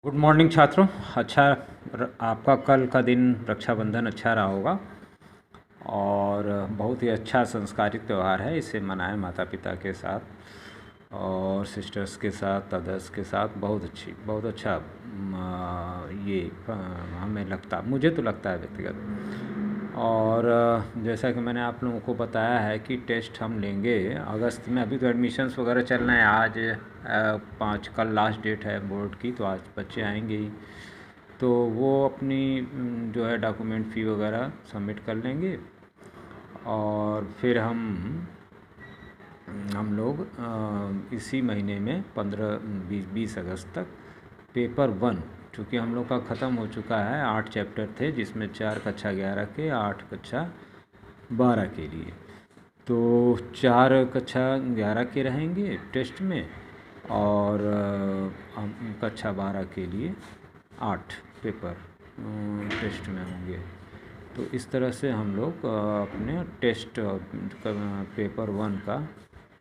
Good morning छात्रों। अच्छा, आपका कल का दिन रक्षाबंधन अच्छा रहा होगा और बहुत ही अच्छा संस्कारित त्यौहार है। इसे मनाएं माता पिता के साथ और सिस्टर्स के साथ, अदर्स के साथ। बहुत अच्छा ये मुझे तो लगता है व्यक्तिगत। और जैसा कि मैंने आप लोगों को बताया है कि टेस्ट हम लेंगे अगस्त में। अभी तो एडमिशन्स वगैरह चल रहे हैं। आज 5 कल लास्ट डेट है बोर्ड की, तो आज बच्चे आएंगे ही, तो वो अपनी जो है डॉक्यूमेंट फ़ी वगैरह सबमिट कर लेंगे और फिर हम लोग इसी महीने में 15-20 अगस्त तक पेपर 1, चूँकि हम लोग का ख़त्म हो चुका है। 8 चैप्टर थे जिसमें 4 कक्षा 11 के, 8 कक्षा 12 के लिए। तो 4 कक्षा 11 के रहेंगे टेस्ट में और कक्षा 12 के लिए 8 पेपर टेस्ट में होंगे। तो इस तरह से हम लोग अपने टेस्ट पेपर 1 का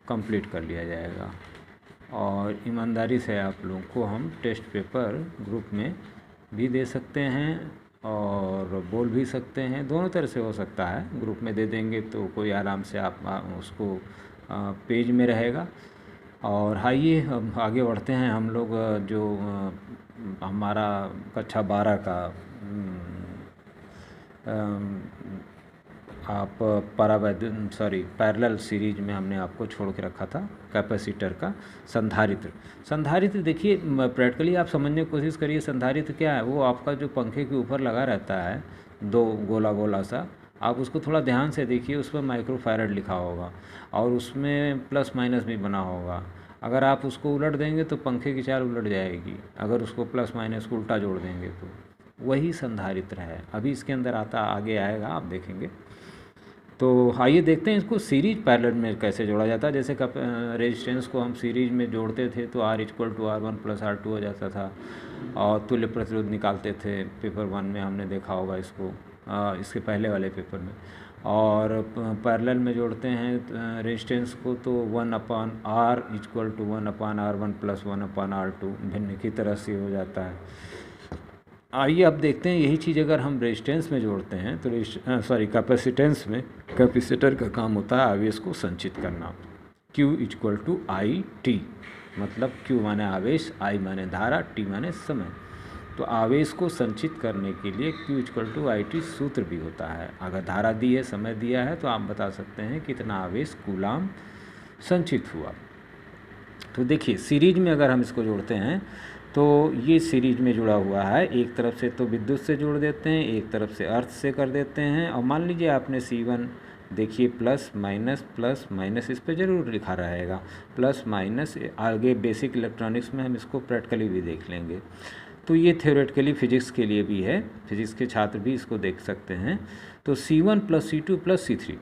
कंप्लीट कर लिया जाएगा। और ईमानदारी से आप लोगों को हम टेस्ट पेपर ग्रुप में भी दे सकते हैं और बोल भी सकते हैं। दोनों तरह से हो सकता है। ग्रुप में दे देंगे तो कोई आराम से आप उसको पेज में रहेगा। और आइए अब आगे बढ़ते हैं। हम लोग जो हमारा कक्षा 12 का आप पैरेलल सीरीज में हमने आपको छोड़ के रखा था कैपेसिटर का संधारित्र। देखिए, प्रैक्टिकली आप समझने की कोशिश करिए। संधारित्र क्या है? वो आपका जो पंखे के ऊपर लगा रहता है, 2 गोला गोला सा, आप उसको थोड़ा ध्यान से देखिए। उस पर माइक्रोफैरड लिखा होगा और उसमें प्लस माइनस भी बना होगा। अगर आप उसको उलट देंगे तो पंखे की चाल उलट जाएगी। अगर उसको प्लस माइनस को उल्टा जोड़ देंगे तो वही संधारित्र है। अभी इसके अंदर आगे आएगा, आप देखेंगे। तो आइए देखते हैं इसको सीरीज पैरेलल में कैसे जोड़ा जाता है। जैसे रेजिस्टेंस को हम सीरीज में जोड़ते थे तो R=R1+R2 हो जाता था और तुल्य प्रतिरोध निकालते थे। पेपर 1 में हमने देखा होगा इसको, इसके पहले वाले पेपर में। और पैरेलल में जोड़ते हैं रेजिस्टेंस को तो 1/R=1/R1+1/R2 भिन्न की तरह से हो जाता है। आइए अब देखते हैं यही चीज़ अगर हम रेजिस्टेंस में जोड़ते हैं तो कैपेसिटेंस में कैपेसिटर का काम होता है आवेश को संचित करना। Q=I T, मतलब Q माने आवेश, I माने धारा, T माने समय। तो आवेश को संचित करने के लिए Q=I T सूत्र भी होता है। अगर धारा दी है, समय दिया है, तो आप बता सकते हैं कितना आवेश कूलाम संचित हुआ। तो देखिए सीरीज में अगर हम इसको जोड़ते हैं तो ये सीरीज में जुड़ा हुआ है। एक तरफ से तो विद्युत से जोड़ देते हैं, एक तरफ से अर्थ से कर देते हैं। और मान लीजिए आपने C1 देखिए प्लस माइनस इस पे ज़रूर लिखा रहेगा। प्लस माइनस आगे बेसिक इलेक्ट्रॉनिक्स में हम इसको प्रैक्टिकली भी देख लेंगे। तो ये थ्योरेटिकली फिजिक्स के लिए भी है, फिजिक्स के छात्र भी इसको देख सकते हैं। तो C1 + C2 + C3,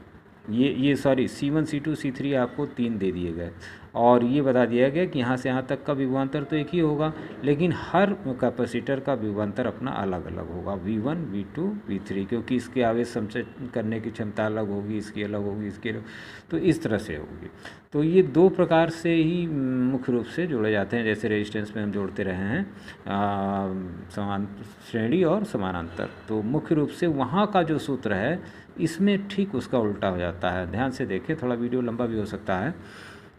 C1 C2 C3 आपको 3 दे दिए गए और ये बता दिया गया कि यहाँ से यहाँ तक का विभवांतर तो एक ही होगा, लेकिन हर कैपेसिटर का विभवांतर अपना अलग अलग होगा, V1 V2 V3, क्योंकि इसके आवेश संचय करने की क्षमता अलग होगी, इसकी अलग होगी, इसकी अलग, तो इस तरह से होगी। तो ये 2 प्रकार से ही मुख्य रूप से जोड़े जाते हैं। जैसे रेजिस्टेंस में हम जोड़ते रहे हैं समान श्रेणी और समानांतर। तो मुख्य रूप से वहाँ का जो सूत्र है इसमें ठीक उसका उल्टा हो जाता है। ध्यान से देखें, थोड़ा वीडियो लंबा भी हो सकता है।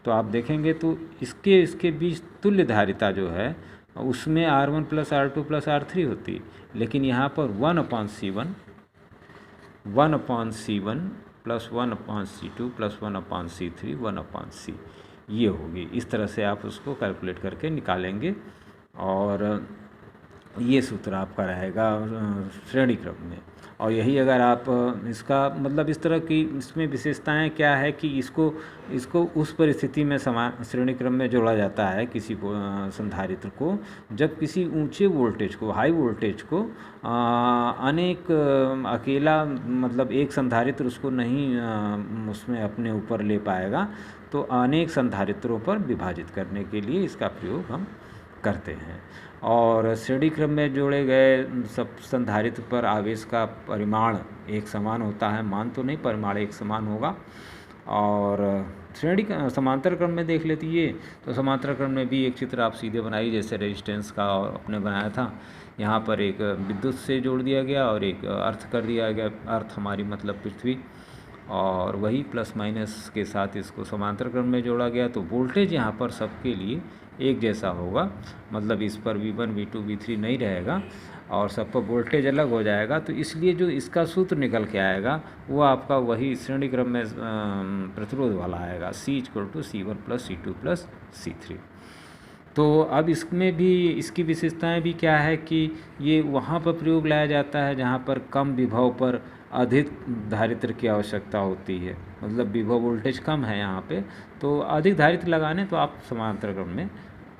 तो आप देखेंगे तो इसके बीच तुल्य धारिता जो है उसमें R1+R2+R3 होती, लेकिन यहाँ पर 1/C1 +1/C2 +1/C3 1/C ये होगी। इस तरह से आप उसको कैलकुलेट करके निकालेंगे और ये सूत्र आपका रहेगा श्रेणी क्रम में। और यही अगर आप इसका मतलब इस तरह की इसमें विशेषताएं क्या है कि इसको उस परिस्थिति में समान श्रेणी क्रम में जोड़ा जाता है किसी को संधारित्र को, जब किसी ऊंचे वोल्टेज को, हाई वोल्टेज को अनेक अकेला मतलब एक संधारित्र उसको नहीं उसमें अपने ऊपर ले पाएगा, तो अनेक संधारित्रों पर विभाजित करने के लिए इसका प्रयोग हम करते हैं। और श्रेणी क्रम में जोड़े गए सब संधारित्र पर आवेश का परिमाण एक समान होता है। मान तो नहीं, परिमाण एक समान होगा। और श्रेणी समांतर क्रम में देख लेती है तो समांतर क्रम में भी एक चित्र आप सीधे बनाइए, जैसे रेजिस्टेंस का और अपने बनाया था। यहाँ पर एक विद्युत से जोड़ दिया गया और एक अर्थ कर दिया गया। अर्थ हमारी मतलब पृथ्वी, और वही प्लस माइनस के साथ इसको समांतर क्रम में जोड़ा गया। तो वोल्टेज यहाँ पर सबके लिए एक जैसा होगा, मतलब इस पर V1 V2 V3 नहीं रहेगा और सब पर वोल्टेज अलग हो जाएगा। तो इसलिए जो इसका सूत्र निकल के आएगा वो आपका वही श्रेणी क्रम में प्रतिरोध वाला आएगा, C=C1 + C2 + C3। तो अब इसमें भी इसकी विशेषताएं भी क्या है कि ये वहाँ पर प्रयोग लाया जाता है जहाँ पर कम विभव पर अधिक धारित्र की आवश्यकता होती है, मतलब विभव वोल्टेज कम है यहाँ पे, तो अधिक धारित्र लगाने तो आप समांतर क्रम में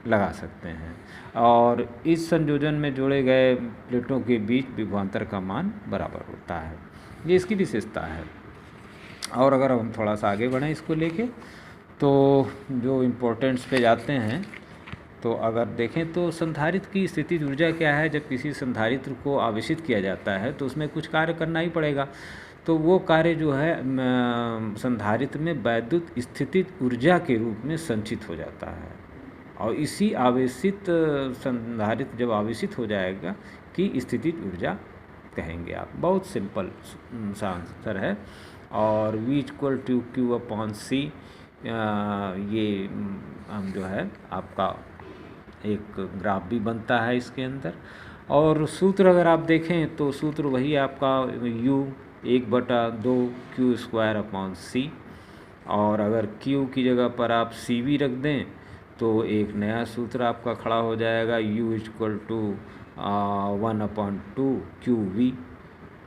लगा सकते हैं। और इस संयोजन में जोड़े गए प्लेटों के बीच विभवांतर का मान बराबर होता है, ये इसकी विशेषता है। और अगर हम थोड़ा सा आगे बढ़ें इसको लेके, तो जो इम्पोर्टेंट्स पे जाते हैं, तो अगर देखें तो संधारित्र की स्थितिज ऊर्जा क्या है। जब किसी संधारित्र को आवेशित किया जाता है तो उसमें कुछ कार्य करना ही पड़ेगा, तो वो कार्य जो है संधारित्र में वैद्युत स्थितिज ऊर्जा के रूप में संचित हो जाता है। और इसी आवेशित संधारित्र जब आवेशित हो जाएगा कि स्थितिज ऊर्जा कहेंगे आप। बहुत सिंपल सा आंसर है। और V=Q/C ये हम जो है आपका एक ग्राफ भी बनता है इसके अंदर। और सूत्र अगर आप देखें तो सूत्र वही आपका U 1/2 Q² और अगर Q की जगह पर आप CV रख दें तो एक नया सूत्र आपका खड़ा हो जाएगा, U = 1/2 QV।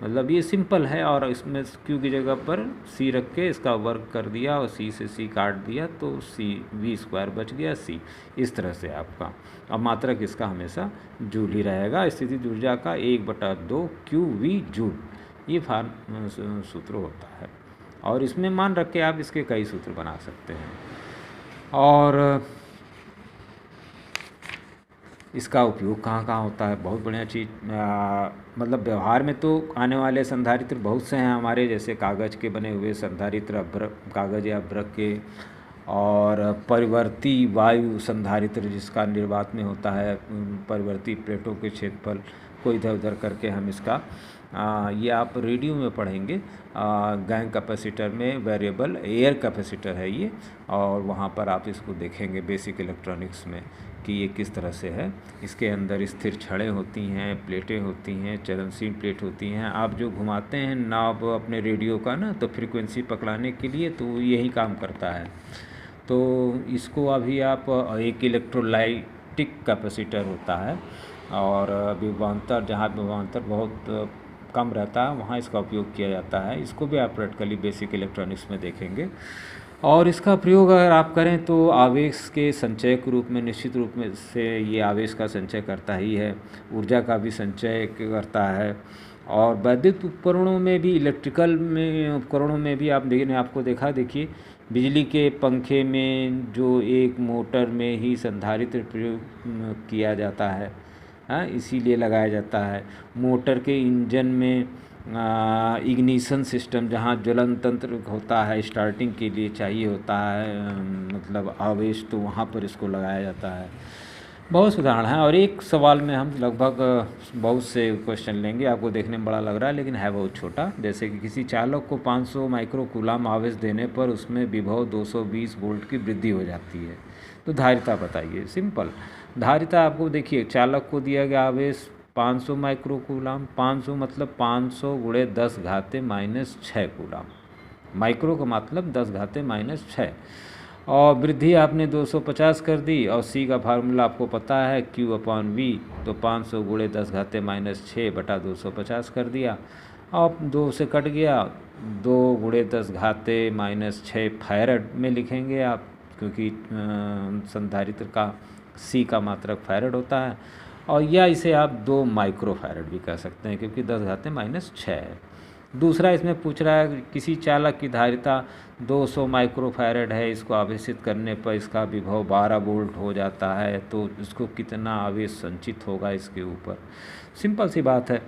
मतलब ये सिंपल है, और इसमें Q की जगह पर C रख के इसका वर्ग कर दिया और C से C काट दिया तो CV² बच गया C। इस तरह से आपका अब मात्रक इसका हमेशा जूल ही रहेगा। स्थितिज ऊर्जा का 1/2 QV जूल, ये सूत्र होता है। और इसमें मान रख के आप इसके कई सूत्र बना सकते हैं। और इसका उपयोग कहाँ कहाँ होता है, बहुत बढ़िया चीज़। मतलब व्यवहार में तो आने वाले संधारित्र बहुत से हैं हमारे, जैसे कागज़ के बने हुए संधारित्र, कागज़ या अभ्रक के, और परिवर्ती वायु संधारित्र जिसका निर्वात में होता है, परिवर्ती प्लेटों के क्षेत्रफल को इधर उधर करके हम इसका ये आप रेडियो में पढ़ेंगे। गैंग कैपेसिटर में वेरिएबल एयर कैपेसिटर है ये, और वहाँ पर आप इसको देखेंगे बेसिक इलेक्ट्रॉनिक्स में कि ये किस तरह से है। इसके अंदर स्थिर छड़ें होती हैं, प्लेटें होती हैं, चलनशील प्लेट होती हैं। आप जो घुमाते हैं नॉब अपने रेडियो का ना, तो फ्रीक्वेंसी पकड़ाने के लिए तो यही काम करता है। तो इसको अभी आप एक इलेक्ट्रोलाइटिक कैपेसिटर होता है, और विभवांतर, जहाँ विभवांतर बहुत कम रहता है वहाँ इसका उपयोग किया जाता है। इसको भी आप प्रैक्टिकली बेसिक इलेक्ट्रॉनिक्स में देखेंगे। और इसका प्रयोग अगर आप करें तो आवेश के संचय के रूप में, निश्चित रूप में से ये आवेश का संचय करता ही है, ऊर्जा का भी संचय करता है। और वैद्युत उपकरणों में भी, इलेक्ट्रिकल में उपकरणों में भी आप देखिए बिजली के पंखे में जो एक मोटर में ही संधारित्र प्रयोग किया जाता है, इसीलिए लगाया जाता है। मोटर के इंजन में इग्निशन सिस्टम, जहाँ ज्वलन तंत्र होता है, स्टार्टिंग के लिए चाहिए होता है मतलब आवेश, तो वहाँ पर इसको लगाया जाता है। बहुत उदाहरण है, और एक सवाल में हम लगभग बहुत से क्वेश्चन लेंगे। आपको देखने में बड़ा लग रहा है लेकिन है बहुत छोटा। जैसे कि किसी चालक को 500 माइक्रो कूलाम आवेश देने पर उसमें विभव 220 वोल्ट की वृद्धि हो जाती है, तो धारिता बताइए। सिंपल धारिता आपको देखिए, चालक को दिया गया आवेश 500 माइक्रो कूलाम, 500 मतलब 500 × 10⁻⁻6 कूलाम, माइक्रो का मतलब 10⁻⁻6, और वृद्धि आपने 250 कर दी। और C का फार्मूला आपको पता है Q/V, तो 500 × 10⁻⁻6 बटा 250 कर दिया, और 2 से कट गया, 2 × 10⁻⁻6 फैरड में लिखेंगे आप, क्योंकि संधारित्र का C का मात्रक फैरड होता है। और या इसे आप 2 माइक्रो फैरड भी कह सकते हैं, क्योंकि 10⁻⁻6 है। दूसरा इसमें पूछ रहा है किसी चालक की धारिता 200 माइक्रो फैरड है, इसको आवेशित करने पर इसका विभव 12 वोल्ट हो जाता है, तो इसको कितना आवेश संचित होगा इसके ऊपर। सिंपल सी बात है,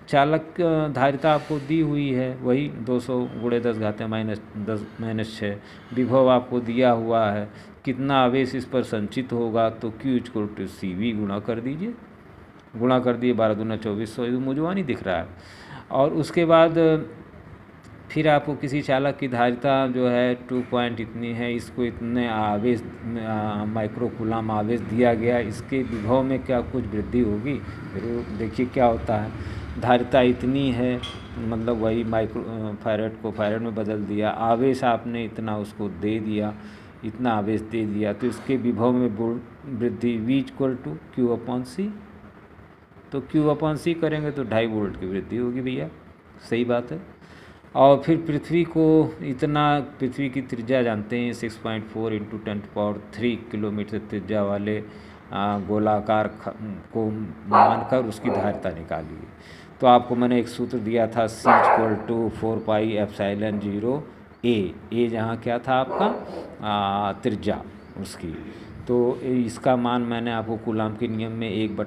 चालक धारिता आपको दी हुई है, वही 200 × 10⁻⁻⁻⁶। विभव आपको दिया हुआ है, कितना आवेश इस पर संचित होगा, तो Q = CV गुणा कर दीजिए, गुणा कर दिए 12 दूना 2400, ये मुझे वहाँ नहीं दिख रहा है। और उसके बाद फिर आपको किसी चालक की धारिता जो है 2 पॉइंट इतनी है, इसको इतने आवेश माइक्रो कूलम आवेश दिया गया, इसके विभव में क्या कुछ वृद्धि होगी, फिर देखिए क्या होता है। धारिता इतनी है, मतलब वही माइक्रो फैरेड को फैरेड में बदल दिया, आवेश आपने इतना उसको दे दिया, इतना आवेश दे दिया, तो इसके विभव में वृद्धि V = Q/C। तो Q/C करेंगे तो 2.5 वोल्ट की वृद्धि होगी भैया, सही बात है। और फिर पृथ्वी को इतना, पृथ्वी की त्रिज्या जानते हैं 6.4 × 10³ किलोमीटर त्रिज्या वाले गोलाकार को मानकर उसकी धारिता निकालिए। तो आपको मैंने एक सूत्र दिया था C = 4πε0A, ए जहाँ क्या था आपका त्रिज्या उसकी, तो इसका मान मैंने आपको कूलम के नियम में 1/4